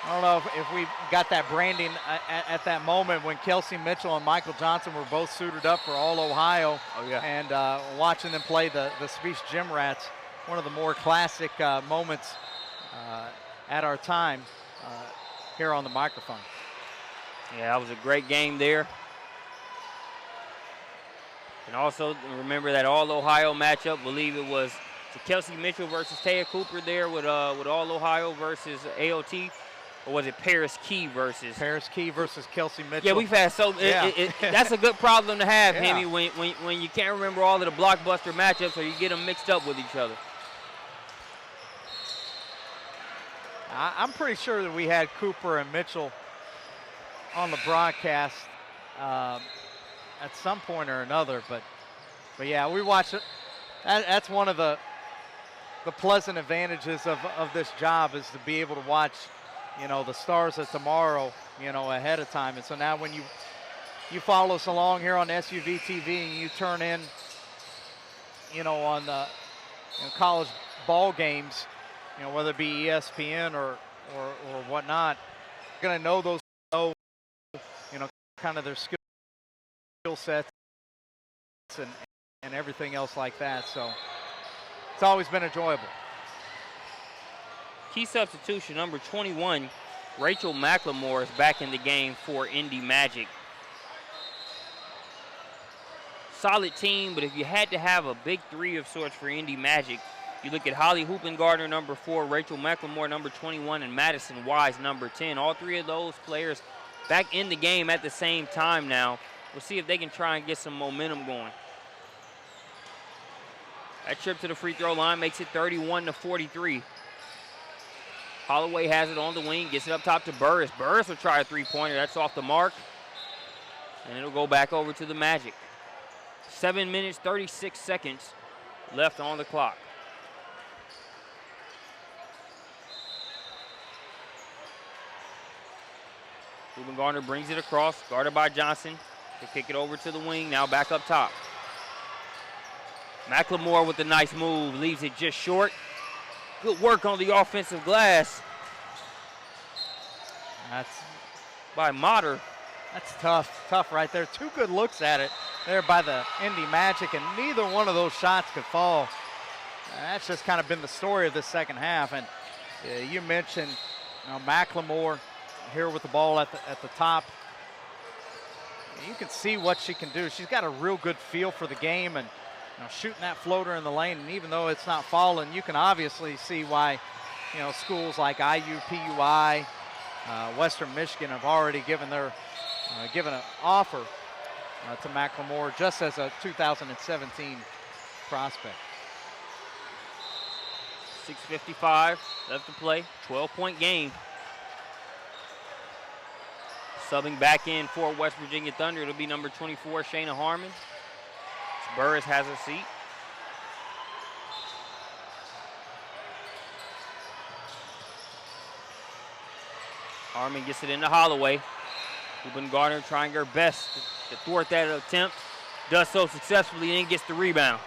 I don't know if we got that branding at that moment when Kelsey Mitchell and Michael Johnson were both suited up for All Ohio. Oh, yeah. And watching them play the Speech Gym Rats, one of the more classic moments at our time here on the microphone. Yeah, that was a great game there. And also remember that All Ohio matchup, believe it was Kelsey Mitchell versus Taya Cooper there with All Ohio versus AOT. or was it Paris Key versus Kelsey Mitchell? Yeah, we've had that's a good problem to have, Yeah. Hemi, when you can't remember all of the blockbuster matchups or you get them mixed up with each other. I'm pretty sure that we had Cooper and Mitchell on the broadcast at some point or another, but yeah, we watch it. That's one of the pleasant advantages of this job, is to be able to watch, the stars of tomorrow, ahead of time. And so now when you follow us along here on SUVtv and you turn in, on the college ball games, whether it be ESPN or whatnot, you're gonna know those, kind of their skill sets and everything else like that. So it's always been enjoyable. Key substitution number 21, Rachel McLemore, is back in the game for Indy Magic. Solid team, but if you had to have a big three of sorts for Indy Magic, you look at Holly Hoopengardner, number 4, Rachel McLemore, number 21, and Madison Wise, number 10. All three of those players back in the game at the same time now. We'll see if they can try and get some momentum going. That trip to the free throw line makes it 31-43. Holloway has it on the wing, gets it up top to Burris. Burris will try a three-pointer. That's off the mark. And it'll go back over to the Magic. 7 minutes, 36 seconds left on the clock. Hoopengardner brings it across, guarded by Johnson. They kick it over to the wing, now back up top. McLemore with a nice move, leaves it just short. Good work on the offensive glass. That's by Motter. That's tough right there. 2 good looks at it there by the Indy Magic, and neither one of those shots could fall. That's just kind of been the story of this second half. And you mentioned McLemore here with the ball at the top. You can see what she can do. She's got a real good feel for the game, and shooting that floater in the lane, and even though it's not falling, you can obviously see why schools like IU, PUI, Western Michigan have already given an offer to McLemore just as a 2017 prospect. 6:55 left to play, 12-point game. Subbing back in for West Virginia Thunder, it'll be number 24, Shayna Harmon. Burris has her seat. Harmon gets it into Holloway. Hoopengardner trying her best to thwart that attempt. Does so successfully and gets the rebound.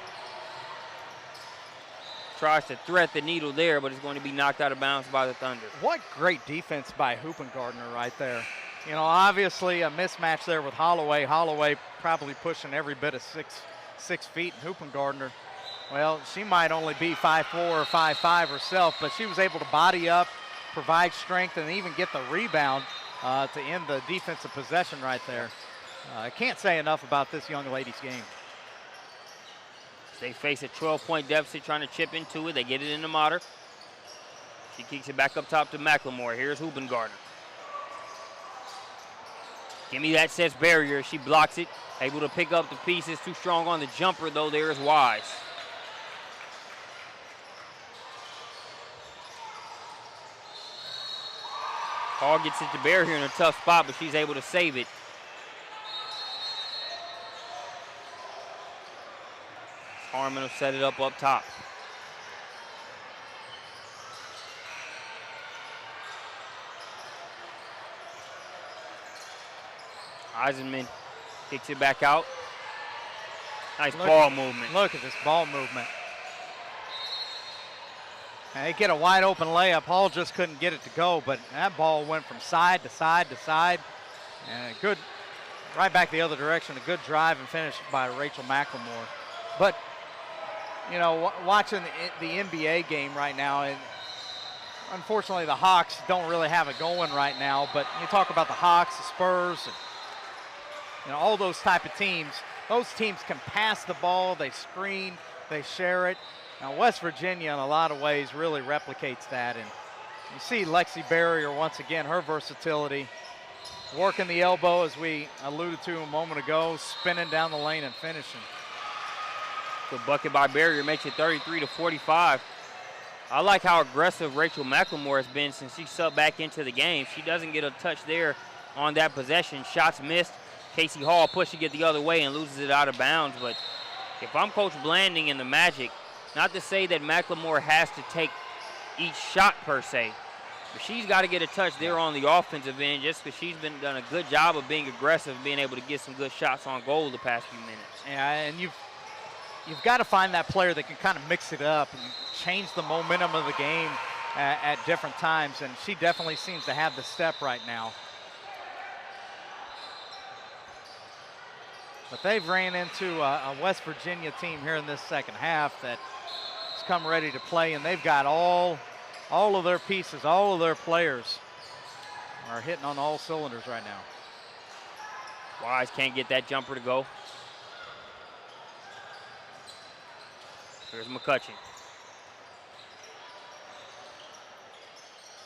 Tries to thread the needle there, but it's going to be knocked out of bounds by the Thunder. What great defense by Hoopengardner right there. Obviously a mismatch there with Holloway. Holloway probably pushing every bit of six feet. Hoopengardner, well, she might only be 5'4" or 5'5" herself, but she was able to body up, provide strength, and even get the rebound to end the defensive possession right there. I can't say enough about this young lady's game. They face a 12-point deficit trying to chip into it. They get it into Motter. She kicks it back up top to McLemore. Here's Hoopengardner. Give me that sets barrier. She blocks it. Able to pick up the pieces. Too strong on the jumper, though. There is Wise. Hall gets it to barrier in a tough spot, but she's able to save it. Harmon will set it up top. Eisenman kicks it back out. Nice ball movement. Look at this ball movement. And they get a wide open layup. Hall just couldn't get it to go, but that ball went from side to side to side. And a good, right back the other direction, a good drive and finish by Rachel McLemore. But, watching the NBA game right now, and unfortunately the Hawks don't really have it going right now, but you talk about the Hawks, the Spurs, and all those type of teams. Those teams can pass the ball, they screen, they share it. Now West Virginia in a lot of ways really replicates that, and You see Lexi Barrier once again, her versatility. Working the elbow, as we alluded to a moment ago, spinning down the lane and finishing. The bucket by Barrier makes it 33-45. I like how aggressive Rachel McLemore has been since she subbed back into the game. She doesn't get a touch there on that possession. Shots missed. Casey Hall pushing it the other way and loses it out of bounds. But if I'm Coach Blanding in the Magic, not to say that McLemore has to take each shot per se, but she's got to get a touch there on the offensive end just because she's done a good job of being aggressive, being able to get some good shots on goal the past few minutes. Yeah, and you've got to find that player that can kind of mix it up and change the momentum of the game at different times, and she definitely seems to have the step right now. But they've ran into a West Virginia team here in this second half that has come ready to play, and they've got all of their pieces, all of their players are hitting on all cylinders right now. Wise can't get that jumper to go. Here's McCutcheon.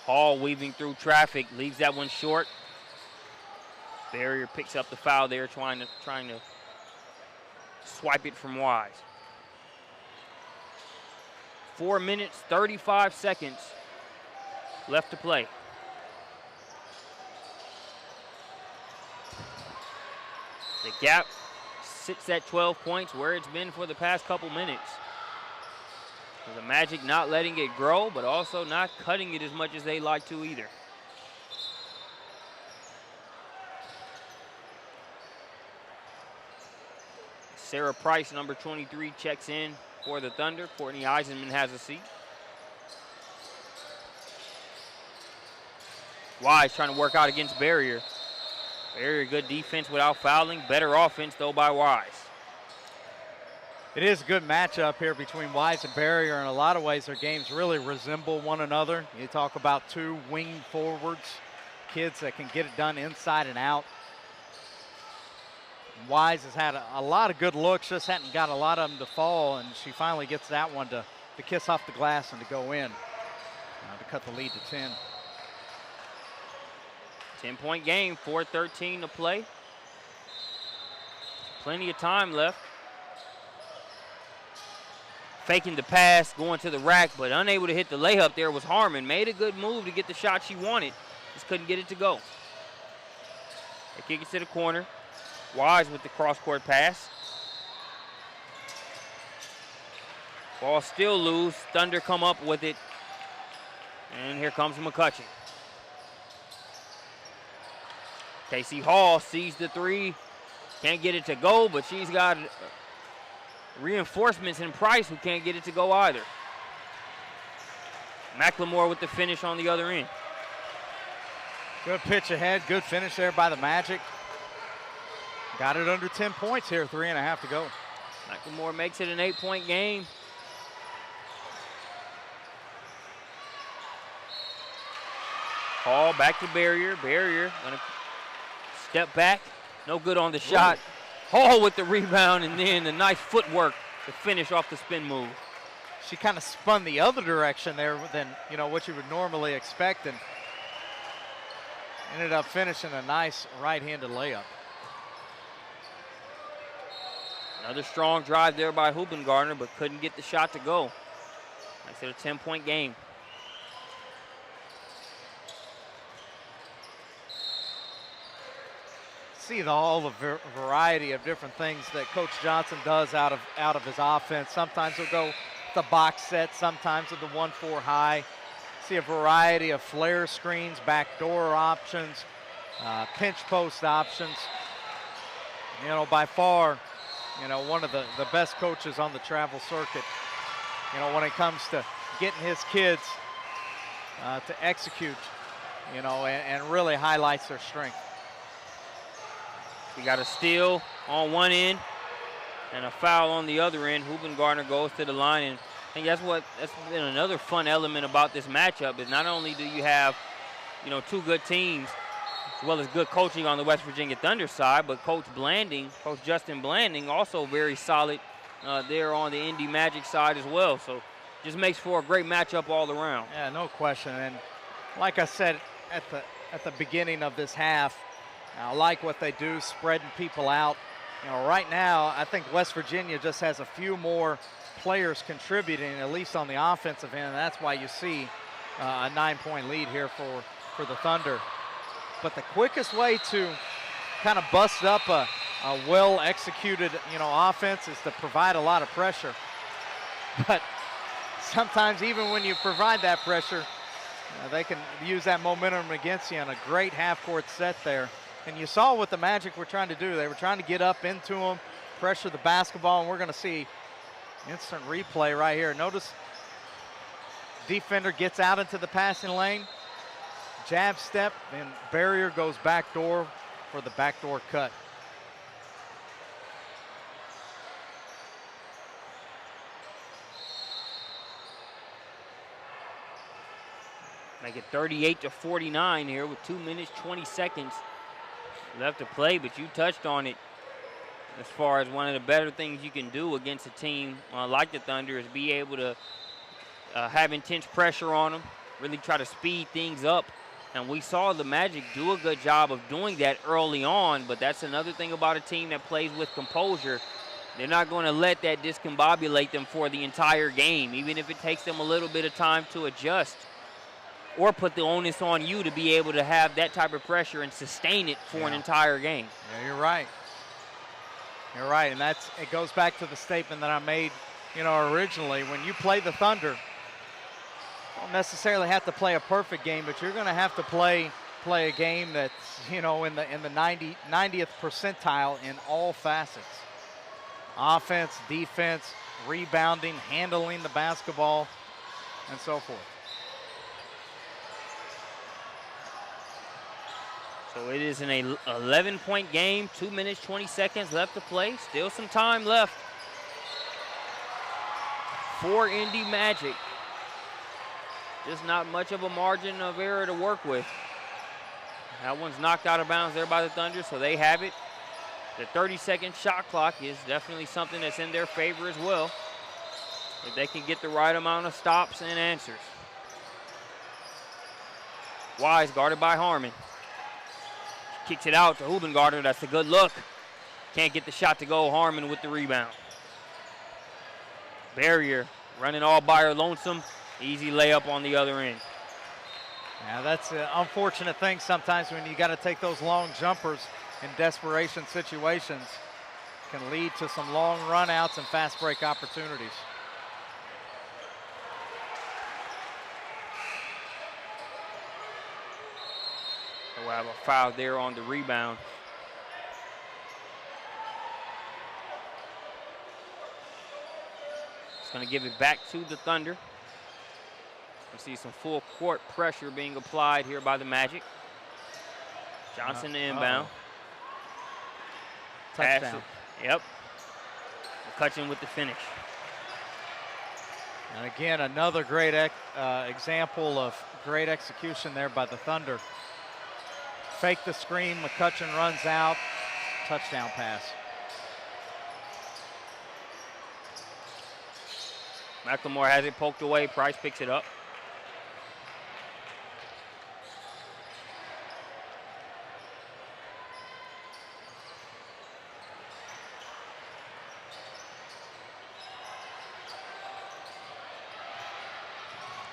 Hall weaving through traffic, leaves that one short. Barrier picks up the foul there, trying to swipe it from Wise. 4 minutes, 35 seconds left to play. The gap sits at 12 points, where it's been for the past couple minutes. The Magic not letting it grow, but also not cutting it as much as they like to either. Sarah Price, number 23, checks in for the Thunder. Courtney Eisenman has a seat. Wise trying to work out against Barrier. Barrier, good defense without fouling. Better offense, though, by Wise. It is a good matchup here between Wise and Barrier. In a lot of ways, their games really resemble one another. You talk about two wing forwards, kids that can get it done inside and out. Wise has had a lot of good looks, just hadn't got a lot of them to fall, and she finally gets that one to kiss off the glass and to go in to cut the lead to 10. 10-point game, 4:13 to play. Plenty of time left. Faking the pass, going to the rack, but unable to hit the layup there was Harmon. Made a good move to get the shot she wanted. Just couldn't get it to go. They kick it to the corner. Wise with the cross-court pass. Ball still loose. Thunder come up with it. And here comes McCutcheon. Casey Hall sees the three. Can't get it to go, but she's got reinforcements in Price who can't get it to go either. McLemore with the finish on the other end. Good pitch ahead, good finish there by the Magic. Got it under 10 points here, 3.5 to go. McLemore makes it an 8-point game. Hall back to Barrier. Barrier gonna step back. No good on the shot. Hall with the rebound, and then the nice footwork to finish off the spin move. She kind of spun the other direction there than what you would normally expect, and ended up finishing a nice right-handed layup. Another strong drive there by Hubengarner, but couldn't get the shot to go. Makes it a 10-point game. See all the variety of different things that Coach Johnson does out of his offense. Sometimes he'll go the box set, sometimes with the 1-4 high. See a variety of flare screens, backdoor options, pinch post options. By far, one of the best coaches on the travel circuit, when it comes to getting his kids to execute, and really highlights their strength. We got a steal on one end and a foul on the other end. Hubengarner goes to the line, and I think that's been another fun element about this matchup is not only do you have, two good teams as well as good coaching on the West Virginia Thunder side, but Coach Justin Blanding, also very solid there on the Indy Magic side as well. So just makes for a great matchup all around. Yeah, no question. And Like I said at the beginning of this half, I like what they do, spreading people out. Right now, I think West Virginia just has a few more players contributing, at least on the offensive end. That's why you see a 9-point lead here for the Thunder. But the quickest way to kind of bust up a well-executed, offense is to provide a lot of pressure. But sometimes even when you provide that pressure, they can use that momentum against you, and a great half-court set there. And you saw what the Magic were trying to do. They were trying to get up into them, pressure the basketball, and we're going to see instant replay right here. Notice defender gets out into the passing lane, jab step, and Barrier goes backdoor for the backdoor cut. Make it 38-49 here with 2 minutes, 20 seconds left to play, but you touched on it as far as one of the better things you can do against a team like the Thunder is be able to have intense pressure on them, really try to speed things up. And we saw the Magic do a good job of doing that early on, but that's another thing about a team that plays with composure. They're not going to let that discombobulate them for the entire game, even if it takes them a little bit of time to adjust, or put the onus on you to be able to have that type of pressure and sustain it for an entire game. Yeah, you're right. You're right, and it goes back to the statement that I made, originally. When you play the Thunder, you don't necessarily have to play a perfect game, but you're going to have to play a game that's, in the 90th percentile in all facets. Offense, defense, rebounding, handling the basketball, and so forth. So it is an 11-point game, 2 minutes, 20 seconds left to play. Still some time left for Indy Magic. Just not much of a margin of error to work with. That one's knocked out of bounds there by the Thunder, so they have it. The 30-second shot clock is definitely something that's in their favor as well, if they can get the right amount of stops and answers. Wise guarded by Harmon. Kicks it out to Hubengarter. That's a good look. Can't get the shot to go. Harmon with the rebound. Barrier running all by her lonesome. Easy layup on the other end. Yeah, that's an unfortunate thing sometimes when you got to take those long jumpers in desperation situations. Can lead to some long run-outs and fast break opportunities. We'll have a foul there on the rebound. It's going to give it back to the Thunder. We see some full court pressure being applied here by the Magic. Johnson to inbound. Touchdown. Yep. McCutcheon with the finish. And again, another great example of great execution there by the Thunder. Fake the screen, McCutcheon runs out, touchdown pass. McLemore has it poked away, Price picks it up.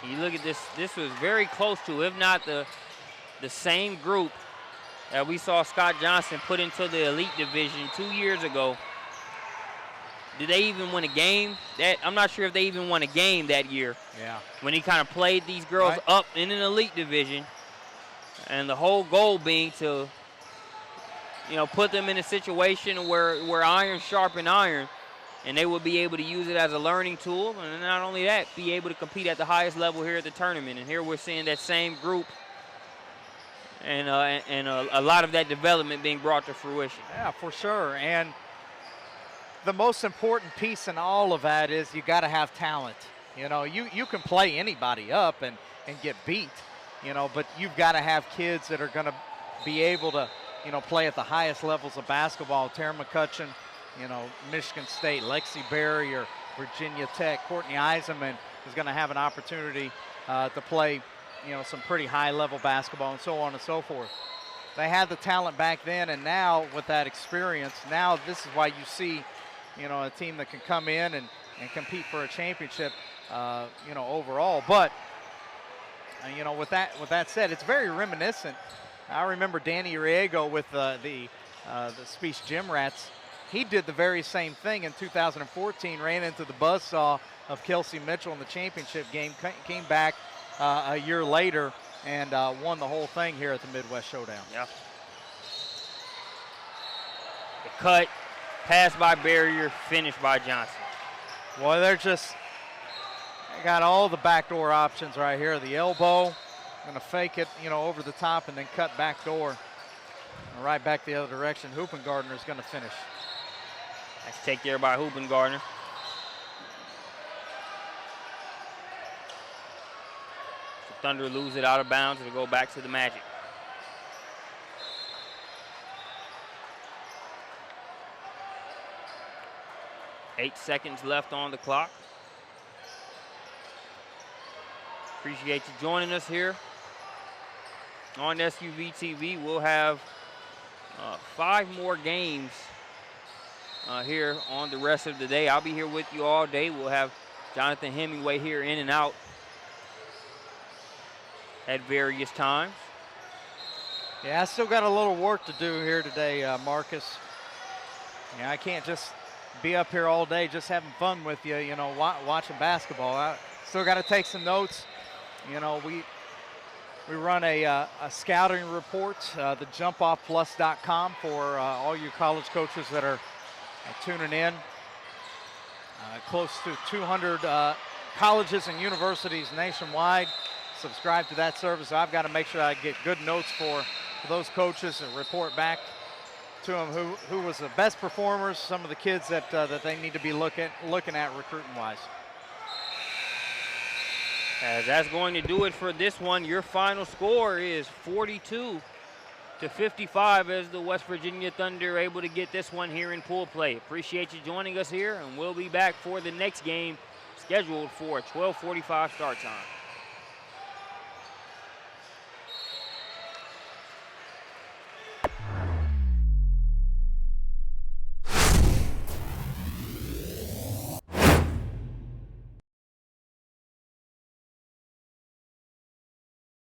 You look at this, this was very close to, if not the same group that we saw Scott Johnson put into the elite division 2 years ago. Did they even win a game? I'm not sure if they even won a game that year. Yeah. When he kind of played these girls up in an elite division, and the whole goal being to, put them in a situation where iron sharpen iron, and they would be able to use it as a learning tool, and not only that, be able to compete at the highest level here at the tournament. And here we're seeing that same group and a lot of that development being brought to fruition. Yeah, for sure. And the most important piece in all of that is you got to have talent. You can play anybody up and get beat, but you've got to have kids that are going to be able to, play at the highest levels of basketball. Tara McCutcheon, Michigan State, Lexi Barrier, Virginia Tech, Courtney Eisenman is going to have an opportunity to play some pretty high-level basketball and so on and so forth. They had the talent back then, and now with that experience, now this is why you see, a team that can come in and compete for a championship, overall. But, with that said, it's very reminiscent. I remember Danny Riego with the Speech Gym Rats. He did the very same thing in 2014, ran into the buzzsaw of Kelsey Mitchell in the championship game, came back a year later and won the whole thing here at the Midwest Showdown. Yeah. The cut, pass by Barrier, finish by Johnson. Well, they got all the backdoor options right here. The elbow, gonna fake it, over the top and then cut backdoor. Right back the other direction. Hoopengardner is gonna finish. Nice take there by Hoopengardner. The Thunder lose it out of bounds. It'll go back to the Magic. Eight seconds left on the clock. Appreciate you joining us here on SUVtv. We'll have 5 more games here on the rest of the day. I'll be here with you all day. We'll have Jonathan Hemingway here in and out at various times. Yeah, I still got a little work to do here today, Marcus. Yeah, I can't just be up here all day just having fun with you, watching basketball. I still got to take some notes. We run a scouting report, the jumpoffplus.com for all you college coaches that are tuning in. Close to 200 colleges and universities nationwide subscribe to that service. I've got to make sure I get good notes for those coaches and report back to them who was the best performers, some of the kids that they need to be looking at recruiting-wise. As that's going to do it for this one. Your final score is 42-55 as the West Virginia Thunder are able to get this one here in pool play. Appreciate you joining us here, and we'll be back for the next game scheduled for a 12:45 start time.